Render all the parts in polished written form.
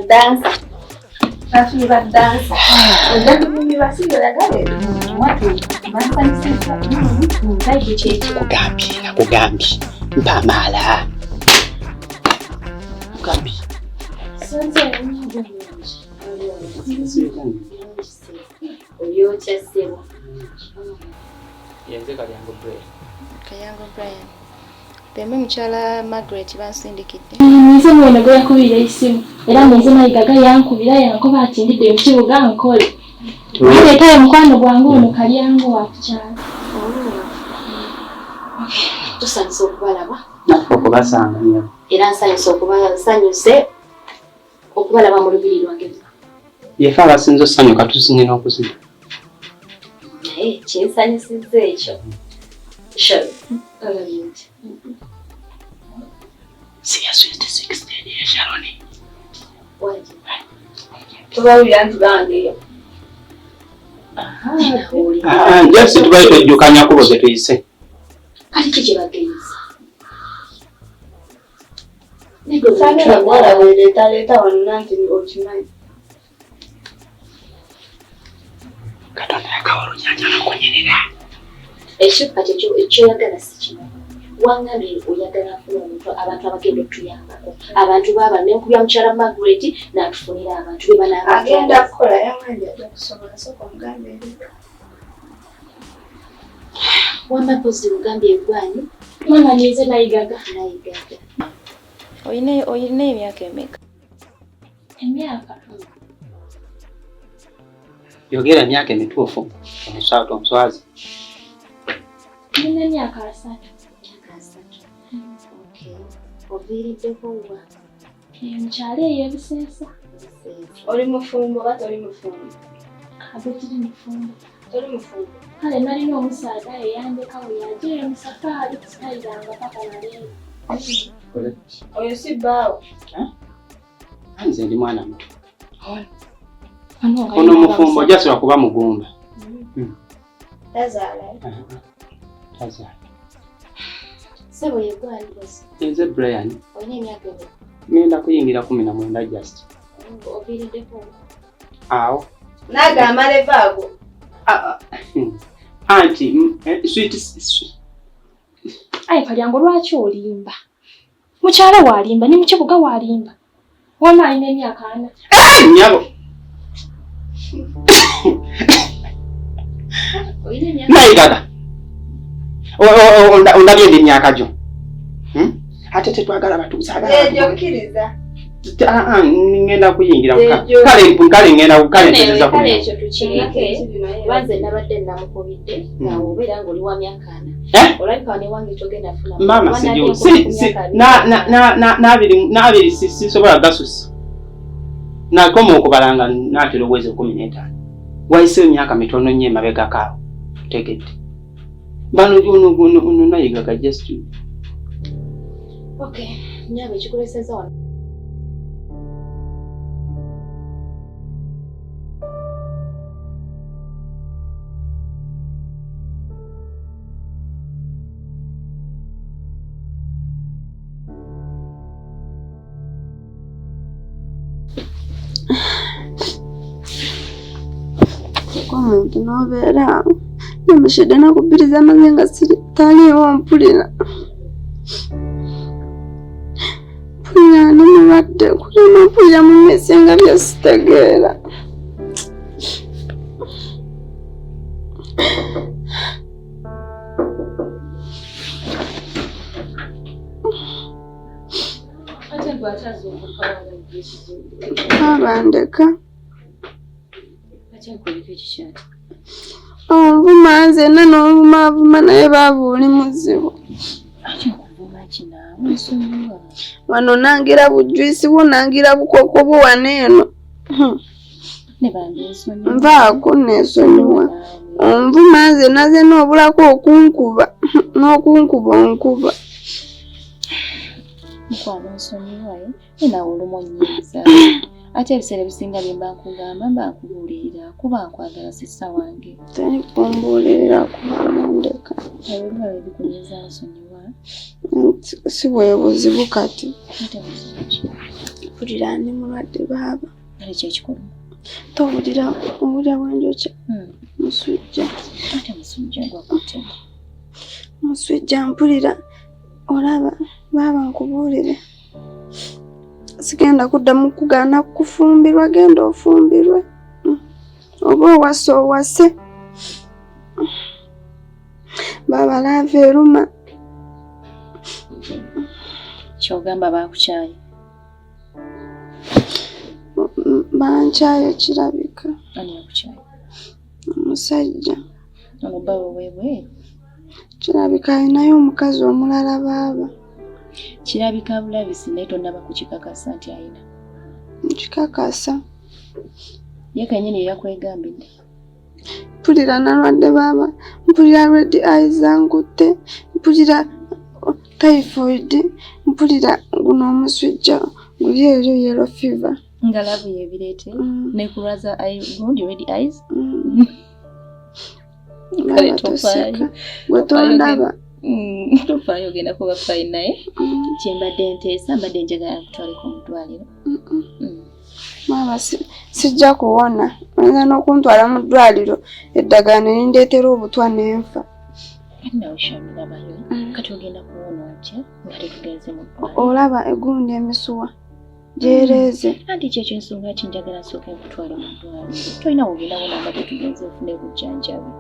Danza. Basi danza. Ndio mimi basi ndio gale. Watu basi sasa. Ndio cheche. Kugambi. Mpamala. Kugambi. Sasa ndio. Oyo chasema. Yenze kalyango Brian. Kayango Brian. Pembe mchala Margaret bansindikidde. Nize mwene go yakubira isimu. Era nize nayigaga yankubira yanko batindide mkibuga nkole. Aleta mukwano gwangu ono kalyango wakukyala. Tusanze okubalaba. Okubasanga nnyo. Era nsanyuse okubasanyuse okubalaba mu lubiri lwange. Yefa abasinza osanyuka tusinye n'okuzina. Kinsanyusizza ekyo. Sure. See you sweet 16 years, Sharon. What? Tuba byantu bange. Just tubaye twejjukanya kubo ze tuyise. Kati kije bagenza. Nego sana mwana wele taleta wananti ni ochimanyi. Katonda yakawalo nyanja nakunyirira. Ekyo kati ekyo yagala sikimanyi. Wangambe oyagala afuna omuntu abantu abagenda okutuyambako. Abantu baba nenkubya mukyala Margaret n'atufunira abantu be bana agenda kukola yamanje okusobola soko mugambe ebika. Wamba pozi mugambe ebwani. Mwana nize nayigaga. Oyine emyaka emeka? Emyaka. Yogera emyaka emituufu. Omuswazi. Nina emyaka 3. Okay. Oviiriddeko wa? Mukyala ey'ebiseesa. Oli mufumbo bata oli mufumbo. Abetiri mufumbo. Oli mufumbo. Kale nalina omusaadha eyandeka we yajeyo mu safaari kusitayiranga paka naleero. Oyo si bbaawo. Nze ndi mwana muto. Ono mufumbo jasira kuba mugumba. Tazaala. Tazaala. Sebo yegwali bosi. Nze Brian. Oyina emyaka emeka? Ngenda kuyingira 19 just. Oviiriddeko. Awo. Nagamba levaago. Auntie, sweet. Ayi kalyango lwaki olimba? Mukyala walimba ni mukibuga walimba. Wama alina emyaka 4. Nyabo. Oyina emyaka. Nayigaga. Ondabye ndi myaka gyo. Ate tetwagala batuusaagala. Jokkiriza. Ngenda kuyingira kale ngenda kukalendeza ku. Kale ekyo tukireke. Banze nabadde namukubidde nawe obeera ng'oli wa myaka 4. Olabika ne wange kyogenda afuna. Mama sijjo. Nabiri sisobola gasusa. Nakoma okubalanga natera obwezi 15. Wayise emyaka mitono nnyo emabega kaawo. Tegedde. Bano ono nayigaga just. Okay. Nyabe kikuleseza wano. Omuntu n'obeera namushedde nakubiriza amazenga taliiwo mpulira. Mpulira namulwadde kulema mpulira mu mmesi nga byasitegeera. Abandeka. Obuvuma nzenna n'obumavuma naye babuuli muzibu. Wano nangira bujwisi bunangira bukoko buwana eno. ne bambi ensonyi nvaako neesonyiwa onvuma nze naze n'obulako okunkuba onkuba mukwano nsonyiwaye naawe olumu onnyiiza ate ebiseera ebisinga bye mba nkugamba mba nkubuulirira kuba nkwagala sissa wange teri kumbuulirira kubamundeka ebiba bikunyiiza nsonyiwa si bwe buzibu kati ate muzinki mpulira ndi mulwadde baaba ali kyekikulu towulira bwenjokya musujja ate musujja gwakute musujja mpulira olaba baaba nkubuulire sigenda kuddamu kugaana kufumbirwa genda ofumbirwe oba owase baaba laava eruma kyogamba bakukyaye bankyaye kirabika ani yakukyaye omusajja ono baba weebweru kirabika alinayo omukazi omulala baaba kirabika bulabisi naye tonnaba kukikakasa nti ayina nkikakasa ye kennyini yeyakwegambidde mpulira nalwadde baaba mpulira red eyes ankutte mpulira typhoid mpulira guno omusujja guli eryo yellow fever nga lavu yebireete nekulwaza gundi red eyes kale toseka gwe tondaba tofaayo ogenda kuba fine naye kyembadde nteesa mbadde njagala nkutwaleko omudwaliro maama sijja kuwona oyinza n'okuntwala mu ddwaliro eddagala ne lindeetera obutwa n'enfa nawe shamirabayo kati ogenda kuwona otya nga tetugenze mu ddwaliro olaba egundi emisuwa gyereeze anti kyekyo ensonga ki njagala nsooka nkutwale mu ddwaliro tolina wogenda wona nga tetugenze ofune bujjanjabi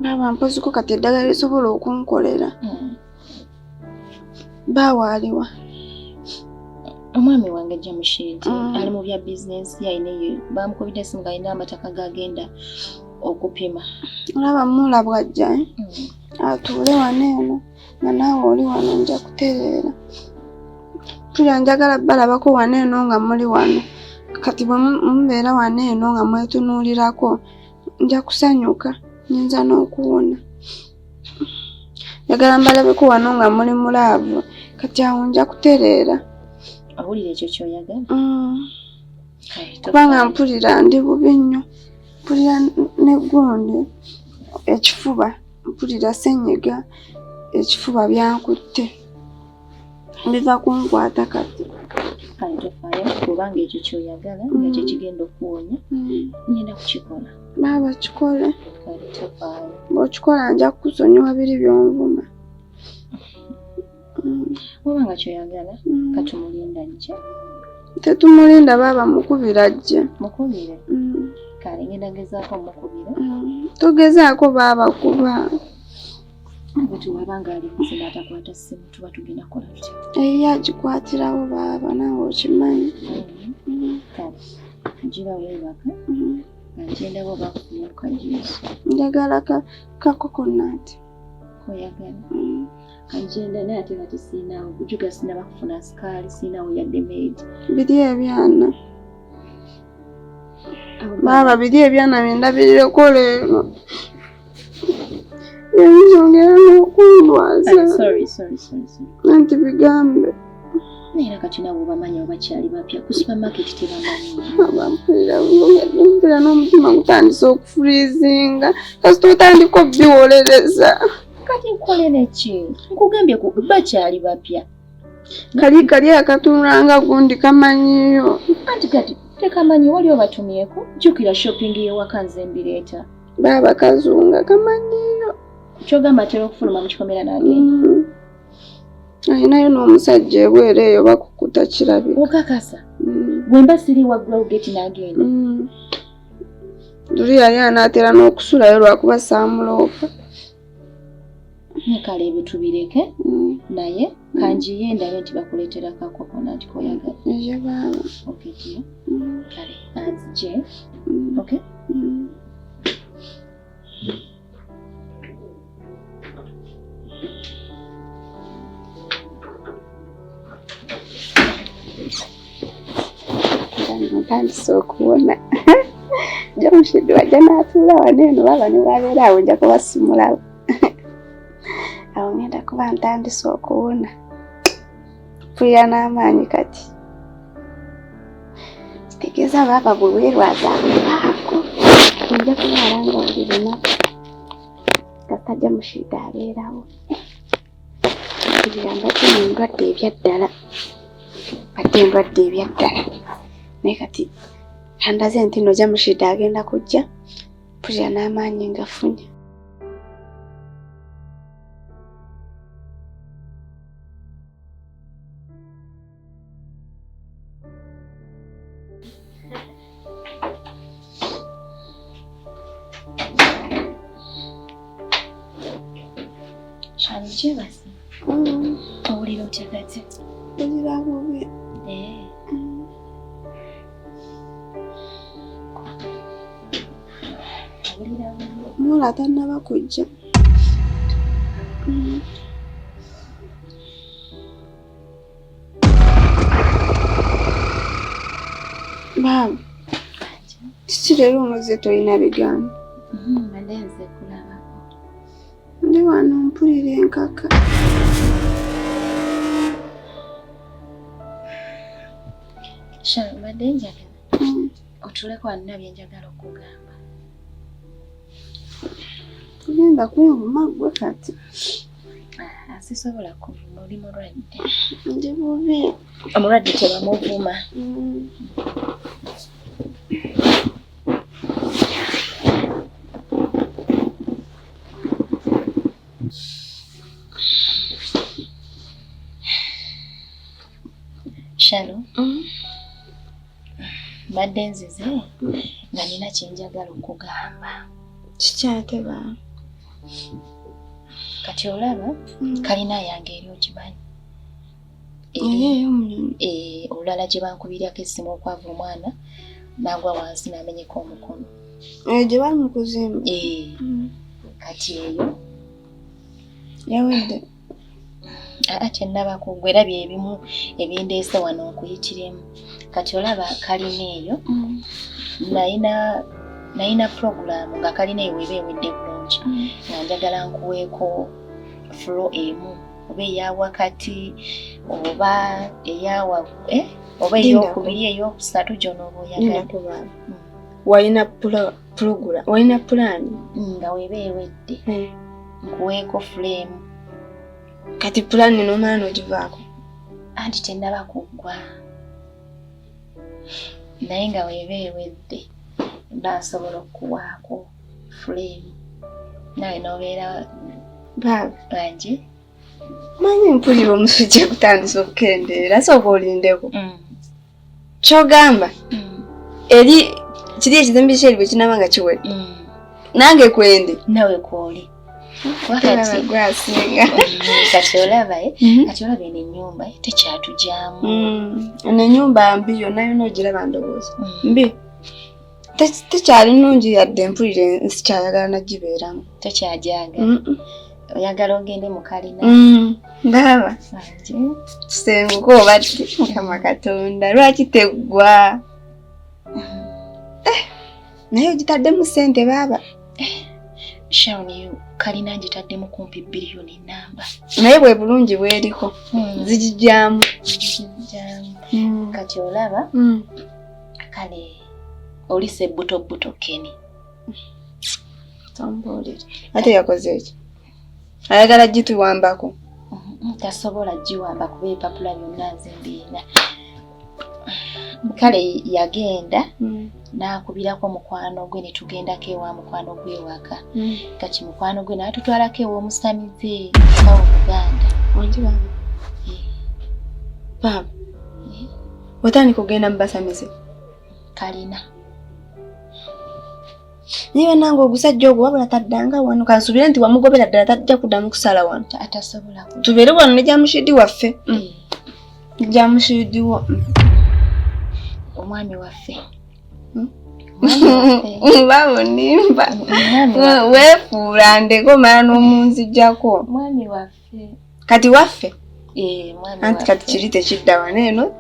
laba mpoziko kati eddagala lisobola okunkolera baawaaliwa omwami wange Jamushinti ali mu bya bizinensi ayinaeyo bamukubidde essimu ng'alina amataka g'agenda okupima olaba mula bwajja atuule wano eno nga naawe oli wano nja kutereera tulya njagala balabako wano eno nga muli wano kati bwe mubeera wano eno nga mwetunuulirako nja kusanyuka nyinza n'okuwona njagala mbalabeko wano nga muli mulaavu kati awo nja kutereera awulira ekyo kyoyagala kubanga mpulira ndi bubi nnyo mpulira n'eggundi ekifuba mpulira ssenyiga ekifuba byankutte biva kunkwata kati kale tofaayo kubanga ekyo kyoyagala nga kyekigenda okuwonya ngenda kukikola baaba kikole kale tofaayo bw'okikola nja kukusonyiwa biri byonvuma wabanga kyoyagala katumulinda nje tetumulinda baaba mukubira ajje mukubire kale ngenda gezaako mukubire togezaako baaba kuba bwe wabanga ali muzima atakwata ssimu tuba tugenda kukola tutya eyo agikwatirawo baaba naawe okimanyi kale njiba weebaka nga nkyendaba oba kufuna kajuice njagala ka kokonati koyagala kanjenda naye ate kati siinaawo kujuga sinaba kufuna sikaali siinaawo yadde meedi biri ebyana baaba biri ebyana byendabirireko leero ebizongera n'okundwaza anti bigambe naye kati nabo obamanyi obakyali bapya ku supermarket tebamanyi mpulira n'omutima gutandise okufurizinga kasita otandika obiwolereza kati nkolere ki nkugambye bakyali bapya kali akatunulanga gundi kamanyiyo anti kati tekamanyi wali obatumyeko jjukira shopping y'ewaka nze mbireeta baaba kazunga kamanyiyo kyogamba atera okufuluma mu kikomera n'agenda ayinayo n'omusajja ebwera eyo bakukuta kirabika okakasa bwemba siri waggulawo geti n'agenda tuli yali anaatera n'okusulayo lwakuba saamuloopa kale ebyo tubireke naye kanjiye ndabe nti bakuleetera ka kokonati koyagala eyo baaba oketiyo kale anzije okay ntandise okuwona Jamushidi wajja n'atuula wano eno baba ne babeera awo nja kubasumulawo. Awo ngenda kuba ntandise okuwona. Mpulira n'amaanyi kati. Kitegeeza baba bwe weerwaza ako. Nja kulwala nga buli lunaku. Kasita Jamushidi abeerawo. Mpulira mbadde n'endwadde ebyaddala. Mbadde endwadde ebyaddala. Naye kati kandaze nti no Jamushidi agenda kujja. Mpulira n'amaanyi ngafunye. Shanije basi. Owulira otya kati? Mpulira bubi. Mula tannaba kujja. Baba, kiki leero omuzze tolina bigambo? Mbadde nze kulabako. Ndi wano mpulira enkaka. Sharon, mbadde njagala otuleko wano bye njagala okugamba. Tugenda kwevuma ggwe kati. Sisobola kuvuma, oli mulwadde. Ndi bubi. Omulwadde tebamuvuma. Sharon, mbadde nzize nga nina kyenjagala okugamba. Kiki ate baba? Kati olaba kalina yange eri okimanyi. Eyo omulimu. Olulala gye bankubirirako essimu okwava omwana n'agwa wansi n'amenyeka omukono. Gye bali mu kuzimba. Kati eyo yawedde. Kyennaba kugwa era bye bimu ebindeese wano okuyitiremu. Kati olaba kalina eyo nayina puroguramu nga kalina eyo eba ewedde bulungi nga njagala nkuweeko flo emu oba eyawakati oba oba eyokubiri eyokusatu gy'onooba oyagala. Walina puroguramu, walina pulaani nga weba ewedde nkuweeko flo emu. Kati pulaani n'omala n'ogivaako? Anti tennaba kuggwa naye nga weba ewedde naasobola okuwaako fulemu nawe n'obeera baba wangi. Manyi mpulira omusujja gutandise okukendeera, sooka olindeko. Ky'ogamba eri kiri ekizimbe kyeri bwe kinaba nga kiwedde nange kwende nawe kwoli wakati gwasinga. Kati olaba kati olaba eno ennyumba tekyatugyamu. Eno ennyumba mbi yonna yonna ogiraba ndowooza mbi. Tekyali nnungi yadde mpulire nsikyayagala nagibeeramu. Tokyajagala? Oyagala ogende mu kalina? Baba tusenguke oba ti Mukama Katonda lwaki teggwa? Naye ogitaddemu ssente baba? Sharon, kalina ngitaddemu kumpi biliyoni namba. Naye bwe bulungi bweriko zigijjamu. Kati olaba kale oli sebbuto Keni. Tombolere. Ate yakoze eki? Ayagala gituwambako? Tasobola giwamba kuba ebipapula byonna nze mbiina. Kale yagenda n'akubirako mukwano gwe ne tugendako ewa mukwano gwe waka. Kati mukwano gwe n'atutwalako ew'omusamize awo Buganda. Wangi baba? Baba otandika okugenda mu basamize? Kalina. Niba nange ogusajja ogwo wabula taddanga wano kansubire nti wamugobera ddala tajja kuddamu kusala wano. Atasobola ku. Tubeere wano ne Jamushidi waffe. Jamushidi wo. Omwami waffe. Babo nimba. Weefuula ndeko mala n'omunzijjako. Mwami waffe. Kati waffe? Mwami waffe. Anti kati kiri tekidda wano eno.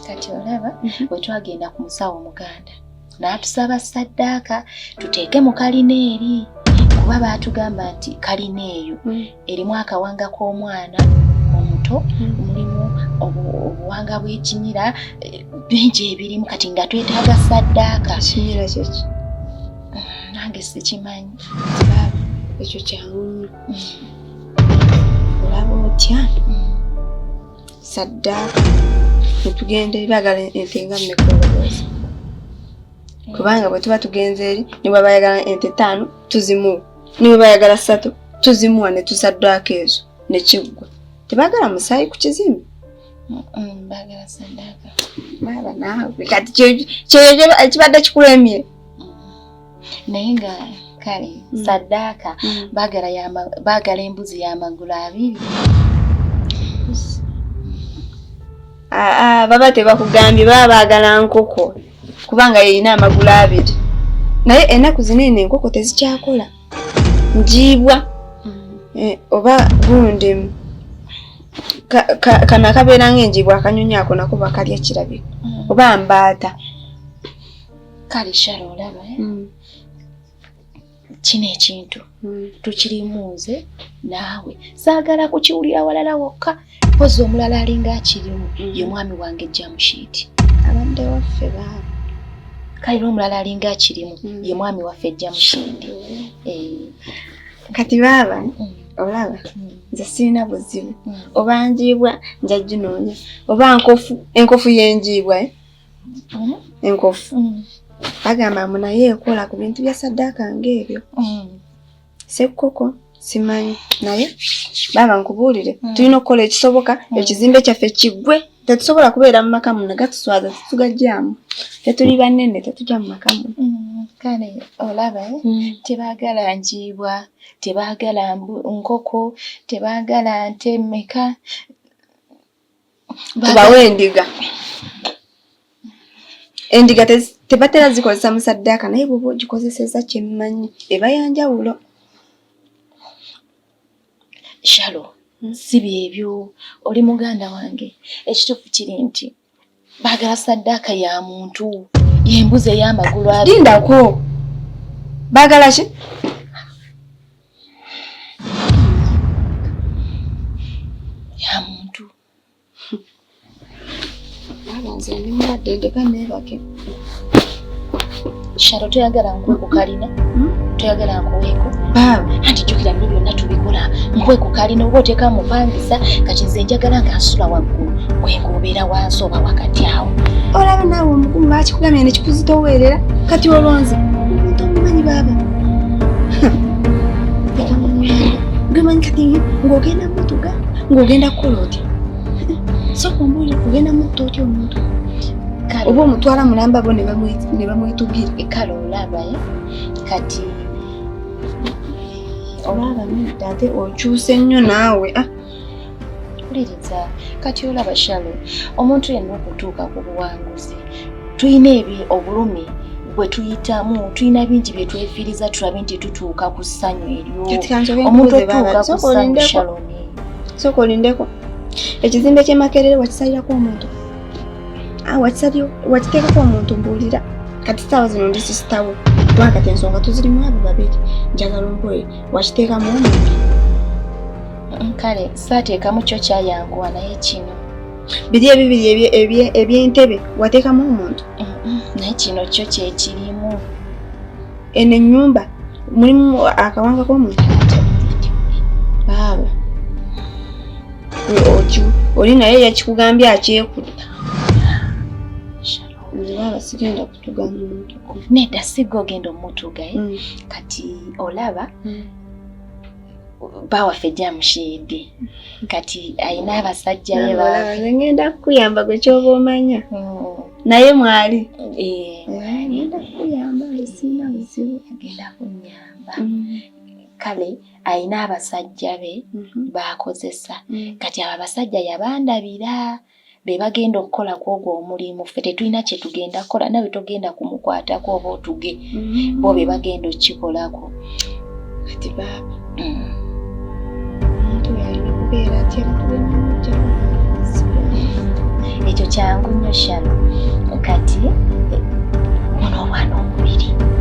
Kati olaba bwe twagenda ku musawo Muganda. n'atusaba ssaddaaka tuteeke mu kalina eri kuba baatugamba nti kalina eyo erimu akawanga k'omwana omuto mulimu obuwanga bw'ekinyira bingi ebirimu kati nga twetaaga ssaddaaka. Kinyira kyeki nange sikimanyi. Ekyo kyangu nnyo. Olaba otya ssaddaaka netugenda eri baagala ente nga mmekolobozi kubanga bwe tuba tugenze eri ne bwe bayagala ente 5 tuzimuwa ne bwe bayagala 3 tuzimuwa ne tusaddaaka ezo ne kiggwa. Tebaagala musaayi ku kizimbe. Baagala ssaddaaka. Baaba naawe kati kyeyo ekibadde kikulemye. Naye nga kale ssaddaaka baagala embuzi y'amagulu 2. Baba tebakugambye baba baagala nkoko kubanga yeyina amagulu 2. Naye ennaku zinene enkoko tezikyakola njiibwa oba gundi kana kabeera ng'enjiibwa akanyonyi ako nako bakalya kirabika oba mbaata. Kale Shalo olaba kino ekintu tukirimuuze naawe saagala kukiwulira walala wokka pozi omulala alinga akirimu ye mwami wange Jamushiiti abadde waffe baaba. Kale n'omulala alinga akirimu ye mwami waffe Jamushiiti. Kati baaba olaba nze sirina buzibu oba njiibwa nja ginoonya oba enkofu y'enjiibwa enkofu bagamba munaye ekola ku bintu bya ssaddaaka ng'ebyo. Ssekkoko simanyi naye baaba nkubuulire tulina okukola ekisoboka ekizimbe kyaffe kiggwe. Tetusobola kubeera mu maka muno gatuswaza tetugajjaamu tetuli banene tetujja mu maka muno. Kale olaba tebaagala njiibwa tebaagala nkoko tebaagala nte mmeka tubawe endiga. Endiga tebatera zikozesa mu ssaddaaka naye bw'oba ogikozeseza kyemmanyi eba yanjawulo. Shalo si byebyo oli muganda wange ekituufu kiri nti baagala ssaddaaka ya muntu y'embuzi ey'amagulu 2. Lindako baagala ki? Ya muntu. Baaba nze ndi mulwadde ndeka neebake. Shalo toyagala nkuwe ku kalina toyagala nkuweeko baaba anti jjukira bino byonna tubikola nkuwe ku kalina oba oteeka mupangisa kati nze njagala nga nsula waggulu bwengobeera wansi oba wakati awo. Olaba naawe omukumu bakikugambye nekikuzitoweerera kati olonze omuntu omumanyi baaba. Gemanyi kati ng'ogenda mmotoka ng'ogenda kukola otya sooka ombuulire kugenda mutta otya omuntu oba omutwala mulamba bo ne bamwetugira. Kale olaba kati olaba ate okyuse nnyo naawe. Uliriza kati olaba Shalo omuntu yenna okutuuka ku buwanguzi tulina obulumi bwe tuyitamu tulina bingi bye twefiiriza tulabe nti tutuuka ku ssanyu eryo. Omuntu otuuka ku ssanyu Shalo sooka olindeko ekizimbe ky'e Makerere wakisalirako omuntu wakiteekako omuntu mbuulira kati saawa zino ndi sisitawo kubanga kati ensonga tuzirimu abo babiri njagala ompoye wakiteekamu omuntu. Kale saateekamu kyo kyayanguwa naye kino biri ebibiri eby'entebe wateekamu omuntu naye kino kyo kyekirimu. Eno ennyumba mulimu akawanga k'omuntu baaba oli naye yakikugambye akyekutta. Baaba sigenda kutuga muntu nedda sigga ogenda omutuga kati olaba bawaffe Jamushiiti kati ayina abasajja be nze ngenda kukuyamba gwe kyoba omanya naye mwali ngenda kukuyamba sina buzibu agenda kunnyamba. Kale ayina abasajja be baakozesa kati abo abasajja yabandabira be bagenda okukola kwogwo omulimu ffe tetulina kye tugenda kukola nawe togenda kumukwatako oba otuge bo be bagenda okukikolako. Kati baaba omuntu yalina okubeera atya batugenda ekyo kyangu nnyo Shalo kati muno omwana abiri.